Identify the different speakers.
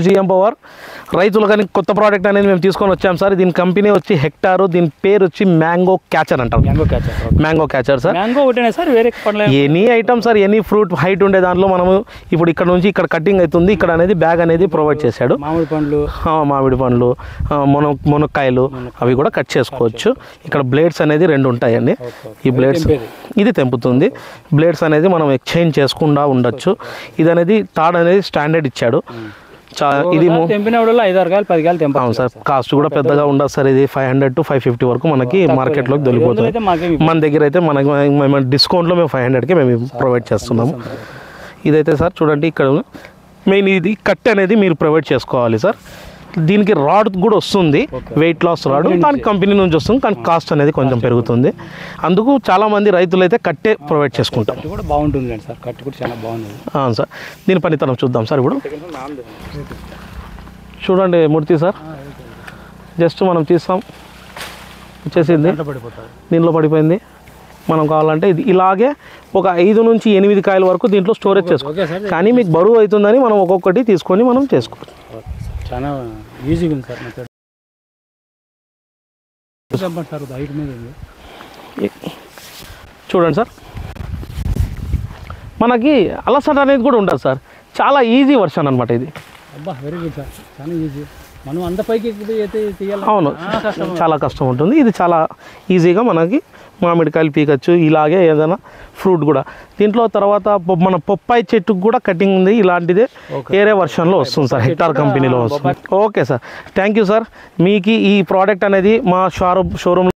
Speaker 1: GM power రైతులకని కొత్త product అనేది మేము తీసుకొని వచ్చాం సార్. దీని కంపెనీ వచ్చి హెక్టారు, దీని పేరు వచ్చి మ్యాంగో క్యాచర్ అంటారు. Mango catcher sir.
Speaker 2: మ్యాంగో ఒకటేనా సార్, వేరే
Speaker 1: any item sir, any fruit height ఉండే దాంట్లో మనము ఇప్పుడు ఇక్కడ నుంచి ఇక్కడ కటింగ్ అవుతుంది, ఇక్కడ అనేది బ్యాగ్ అనేది ప్రొవైడ్ చేశాడు. మామిడి పండ్లు, మునక్కాయలు అవి కూడా కట్ చేసుకోవచ్చు. ఇక్కడ బ్లేడ్స్ అనేది 2 ఉంటాయండి. ఈ బ్లేడ్స్ ఇది తెంపుతుంది. బ్లేడ్స్ అనేది మనం ఎక్స్చేంజ్ చేసుకుండా ఉండొచ్చు. ఇది అనేది తాడ్ అనేది స్టాండర్డ్ ఇచ్చాడు. ఇది అవును సార్. కాస్ట్ కూడా పెద్దగా ఉండదు సార్. ఇది 500 to 550 వరకు మనకి మార్కెట్లోకి దొరికిపోతుంది. మన దగ్గర అయితే మనకి డిస్కౌంట్లో మేము 500కి మేము ప్రొవైడ్ చేస్తున్నాము. ఇదైతే సార్ చూడండి, ఇక్కడ మెయిన్ ఇది కట్ అనేది మీరు ప్రొవైడ్ చేసుకోవాలి సార్. దీనికి రాడ్ కూడా వస్తుంది, వెయిట్ లాస్ రాడ్, దానికి కంపెనీ నుంచి వస్తుంది, కానీ కాస్ట్ అనేది కొంచెం పెరుగుతుంది. అందుకు చాలామంది రైతులు అయితే కట్టే ప్రొవైడ్ చేసుకుంటాం.
Speaker 2: కూడా బాగుంటుంది సార్, కట్ కూడా చాలా బాగుంది.
Speaker 1: అవును సార్. దీని పనితనం చూద్దాం సార్. ఇప్పుడు చూడండి మూర్తి సార్, జస్ట్ మనం తీస్తాం, వచ్చేసింది, దీంట్లో పడిపోయింది. మనం కావాలంటే ఇది ఇలాగే ఒక 5 నుంచి 8 కాయల వరకు దీంట్లో స్టోరేజ్ చేసుకోవాలి. కానీ మీకు బరువు అవుతుందని మనం ఒక్కొక్కటి తీసుకొని మనం చేసుకోవచ్చు.
Speaker 2: చాలా ఈజీగా ఉంది సార్ మెథడ్.
Speaker 1: చూడండి సార్, మనకి అలసట అనేది కూడా ఉండదు సార్. చాలా ఈజీ వర్షన్ అనమాట ఇది.
Speaker 2: అబ్బా వెరీ గుడ్ సార్, చాలా ఈజీ. మనం అంత పైకి అయితే తీయాలి.
Speaker 1: అవును, చాలా కష్టం ఉంటుంది. ఇది చాలా ఈజీగా మనకి మామిడికాయలు పీకచ్చు. ఇలాగే ఏదైనా ఫ్రూట్ కూడా దీంట్లో. తర్వాత మన పొప్పాయి చెట్టుకు కూడా కటింగ్ ఉంది, ఇలాంటిదే వేరే వర్షన్లో వస్తుంది సార్, హెక్టార్ కంపెనీలో వస్తుంది. Okay sir, thank you sir. మీకు ఈ ప్రోడక్ట్ అనేది మా షోరూమ్